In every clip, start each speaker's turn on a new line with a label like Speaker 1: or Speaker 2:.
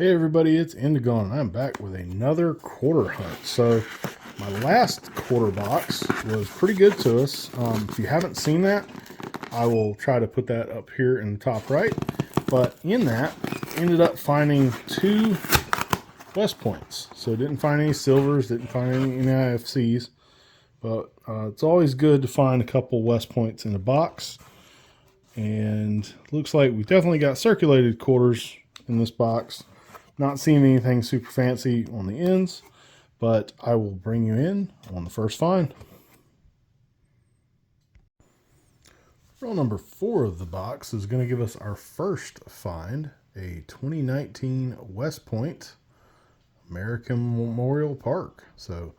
Speaker 1: Hey everybody, it's Indigo and I'm back with another quarter hunt. So my last quarter box was pretty good to us. If you haven't seen that, I will try to put that up here in the top right. But in that, ended up finding two West Points. So didn't find any silvers, didn't find any IFCs. But it's always good to find a couple West Points in a box. And looks like we definitely got circulated quarters in this box. Not seeing anything super fancy on the ends, but I will bring you in on the first find. Roll number 4 of the box is going to give us our first find, a 2019 West Point American Memorial Park. So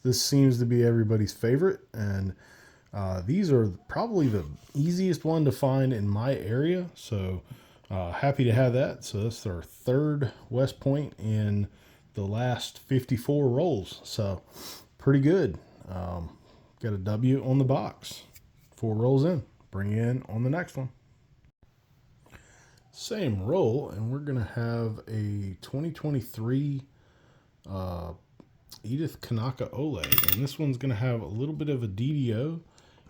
Speaker 1: this seems to be everybody's favorite, and these are probably the easiest one to find in my area. So happy to have that. So that's our third West Point in the last 54 rolls. So pretty good. Got a W on the box. 4 rolls in. Bring you in on the next one. Same roll, and we're going to have a 2023 Edith Kanaka Ole. And this one's going to have a little bit of a DDO,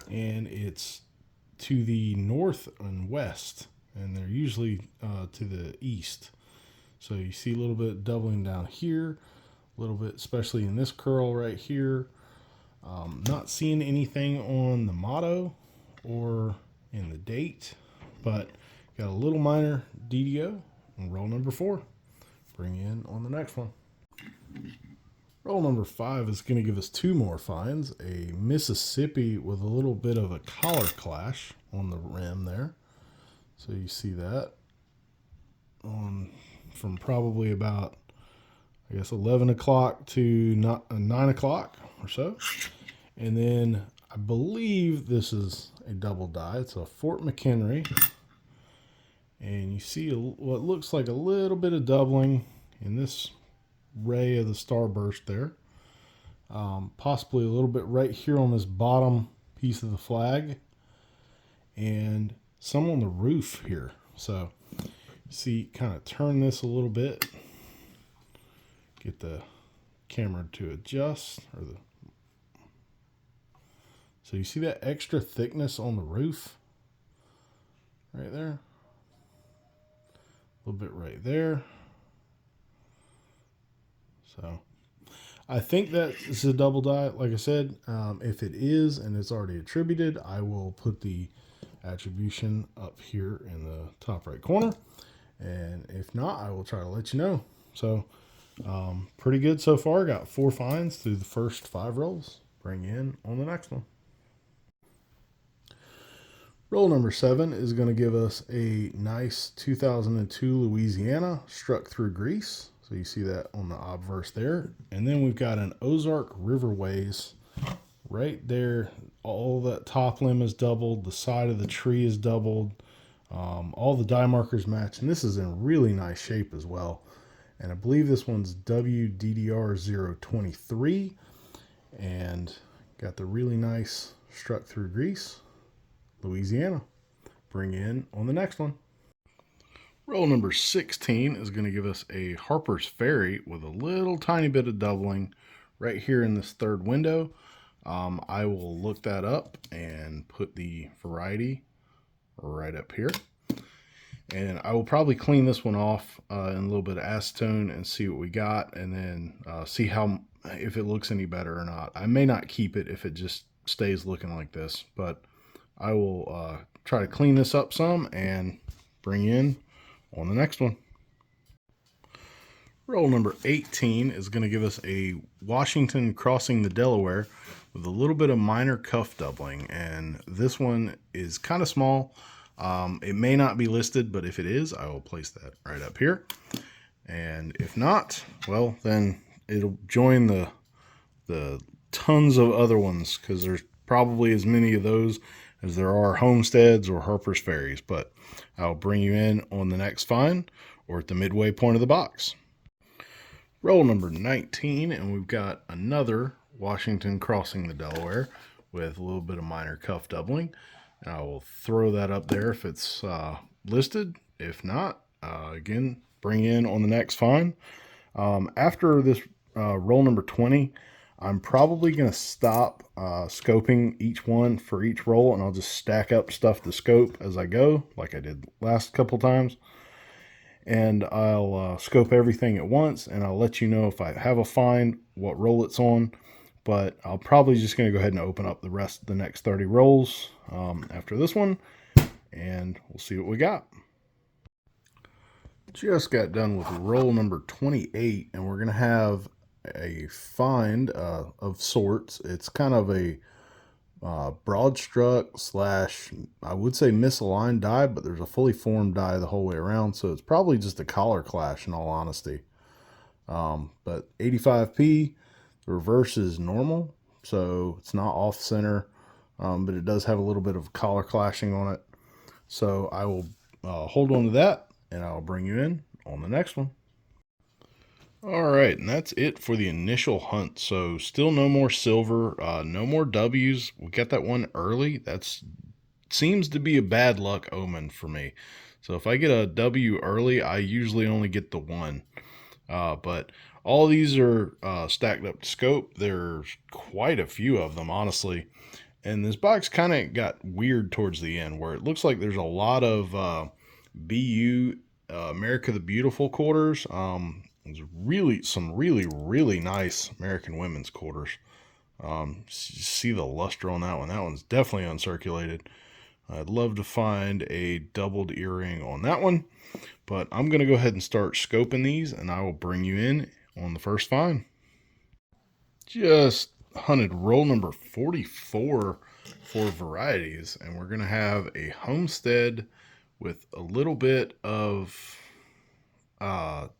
Speaker 1: and it's to the north and west. And they're usually to the east. So you see a little bit doubling down here, a little bit, especially in this curl right here. Not seeing anything on the motto or in the date, but got a little minor DDO on roll number 4. Bring you in on the next one. Roll number 5 is going to give us 2 more finds. A Mississippi with a little bit of a collar clash on the rim there. So you see that on from probably about, I guess, 11 o'clock to 9 o'clock or so. And then I believe this is a double die. It's a Fort McHenry. And you see what looks like a little bit of doubling in this ray of the starburst there. Possibly a little bit right here on this bottom piece of the flag. And some on the roof here. So see, kind of turn this a little bit, get the camera to adjust, so you see that extra thickness on the roof right there, a little bit right there. So I think that is a double die. Like I said, if it is and it's already attributed, I will put the attribution up here in the top right corner, and if not, I will try to let you know. So pretty good so far. Got 4 finds through the first 5 rolls. Bring you in on the next one. Roll number 7 is going to give us a nice 2002 Louisiana struck through grease. So you see that on the obverse there, and then we've got an Ozark Riverways right there. All that top limb is doubled. The side of the tree is doubled. All the die markers match. And this is in really nice shape as well. And I believe this one's WDDR023. And got the really nice struck through grease. Louisiana. Bring in on the next one. Roll number 16 is going to give us a Harper's Ferry with a little tiny bit of doubling right here in this third window. I will look that up and put the variety right up here. And I will probably clean this one off in a little bit of acetone and see what we got, and then see if it looks any better or not. I may not keep it if it just stays looking like this, but I will try to clean this up some and bring you in on the next one. Roll number 18 is going to give us a Washington crossing the Delaware with a little bit of minor cuff doubling, and this one is kind of small. It may not be listed, but if it is, I will place that right up here. And if not, well, then it'll join the tons of other ones, because there's probably as many of those as there are Homesteads or Harper's Ferries. But I'll bring you in on the next find or at the midway point of the box. Roll number 19, and we've got another Washington crossing the Delaware with a little bit of minor cuff doubling. And I will throw that up there if it's listed. If not, again, bring in on the next find. After this roll number 20, I'm probably going to stop scoping each one for each roll, and I'll just stack up stuff to scope as I go, like I did last couple times. And I'll scope everything at once, and I'll let you know if I have a find, what roll it's on. But I'll probably just going to go ahead and open up the rest of the next 30 rolls after this one, and we'll see what we got. Just got done with roll number 28, and we're going to have a find of sorts. It's kind of a broad struck slash, I would say, misaligned die, but there's a fully formed die the whole way around, so it's probably just a collar clash in all honesty. But 85p, the reverse is normal, so it's not off center, but it does have a little bit of collar clashing on it. So I will hold on to that, and I'll bring you in on the next one. All right, and that's it for the initial hunt. So still no more silver, no more W's. We got that one early. That seems to be a bad luck omen for me. So if I get a W early, I usually only get the one. But all these are stacked up to scope. There's quite a few of them, honestly. And this box kind of got weird towards the end, where it looks like there's a lot of BU America the Beautiful quarters. There's really some really nice American women's quarters. See the luster on that one. That one's definitely uncirculated. I'd love to find a doubled earring on that one, but I'm going to go ahead and start scoping these, and I will bring you in on the first find. Just hunted roll number 44 for varieties, and we're going to have a homestead with a little bit of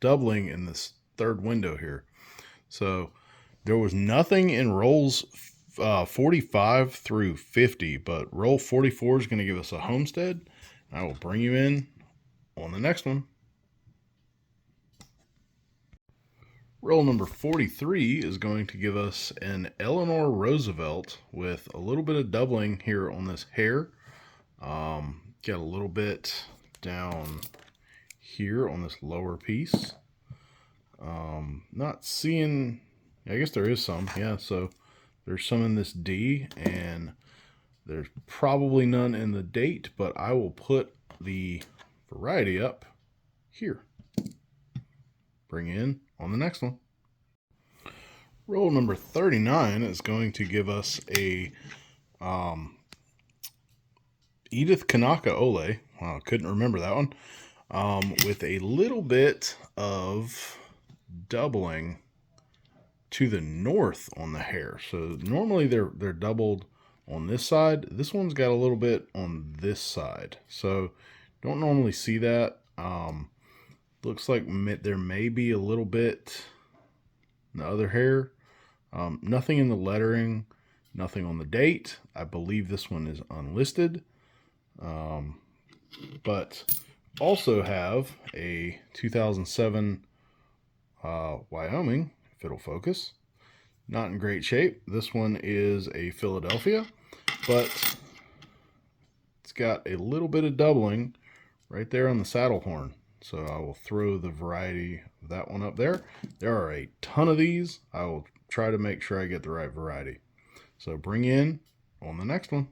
Speaker 1: doubling in this third window here. So there was nothing in rolls 45 through 50, but roll 44 is going to give us a homestead. I will bring you in on the next one. Roll number 43 is going to give us an Eleanor Roosevelt with a little bit of doubling here on this hair. Got a little bit down here on this lower piece. Not seeing, I guess there is some, yeah, so there's some in this D, and there's probably none in the date, but I will put the variety up here. Bring in on the next one. Roll number 39 is going to give us a Edith Kanaka Ole. Wow, couldn't remember that one. With a little bit of doubling to the north on the hair. So normally they're doubled on this side. This one's got a little bit on this side. So don't normally see that. Looks like there may be a little bit in the other hair. Nothing in the lettering, nothing on the date. I believe this one is unlisted. But also have a 2007 Wyoming, if it'll focus. Not in great shape. This one is a Philadelphia, but it's got a little bit of doubling right there on the saddle horn. So I will throw the variety of that one up there. There are a ton of these. I will try to make sure I get the right variety. So bring in on the next one.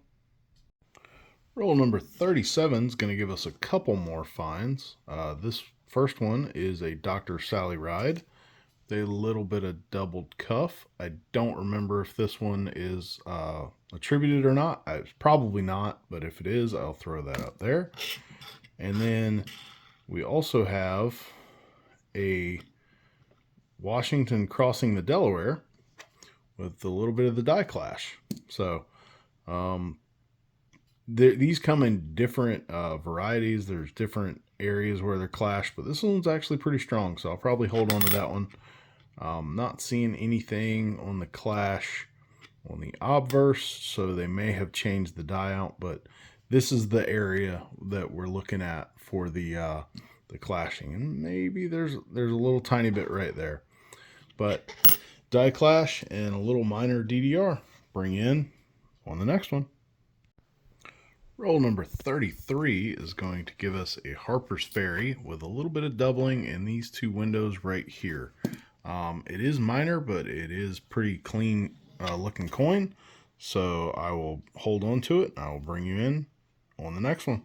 Speaker 1: Roll number 37 is going to give us a couple more finds. This first one is a Dr. Sally Ride. A little bit of doubled cuff. I don't remember if this one is attributed or not. It's probably not, but if it is, I'll throw that up there. And then we also have a Washington crossing the Delaware with a little bit of the die clash. So these come in different varieties. There's different areas where they're clashed, but this one's actually pretty strong, so I'll probably hold on to that one. Not seeing anything on the clash on the obverse, so they may have changed the die out, but this is the area that we're looking at for the clashing, and maybe there's a little tiny bit right there, but die clash and a little minor DDR. Bring in on the next one. Roll number 33 is going to give us a Harper's Ferry with a little bit of doubling in these two windows right here. It is minor, but it is pretty clean looking coin. So I will hold on to it. I will bring you in on the next one.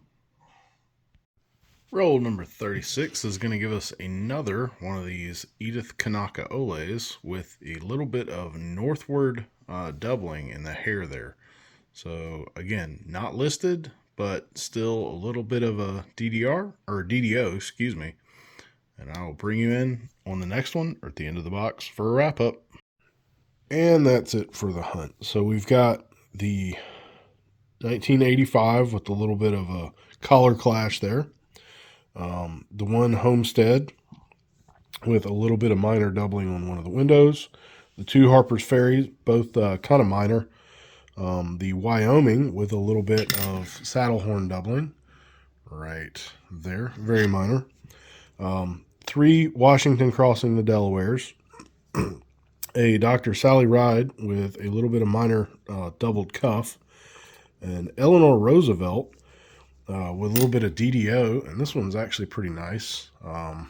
Speaker 1: Roll number 36 is going to give us another one of these Edith Kanaka Oles with a little bit of northward doubling in the hair there. So again, not listed, but still a little bit of a DDR or DDO, excuse me. And I'll bring you in on the next one or at the end of the box for a wrap up. And that's it for the hunt. So we've got the 1985 with a little bit of a color clash there. The one Homestead with a little bit of minor doubling on one of the windows. The two Harper's Ferries, both kind of minor. The Wyoming with a little bit of saddle horn doubling right there, very minor. Three Washington crossing the Delawares. A Dr. Sally Ride with a little bit of minor doubled cuff. And Eleanor Roosevelt with a little bit of DDO, and this one's actually pretty nice. I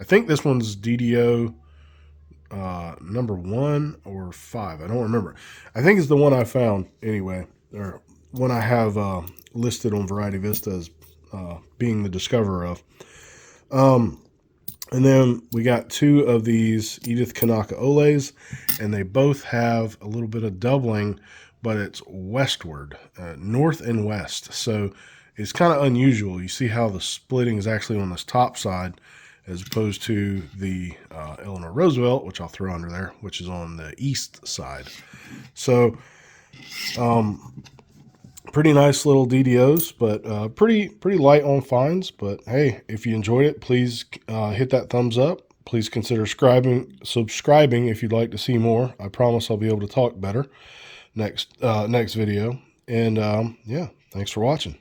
Speaker 1: think this one's DDO number 1 or 5. I don't remember. I think it's the one I found anyway, or one I have listed on Variety Vista as being the discoverer of. And then we got two of these Edith Kanaka Oles, and they both have a little bit of doubling, but it's westward, north and west. So it's kind of unusual. You see how the splitting is actually on this top side as opposed to the Eleanor Roosevelt, which I'll throw under there, which is on the east side. So pretty nice little DDOs, but pretty light on finds. But hey, if you enjoyed it, please hit that thumbs up. Please consider subscribing if you'd like to see more. I promise I'll be able to talk better next video. And yeah, thanks for watching.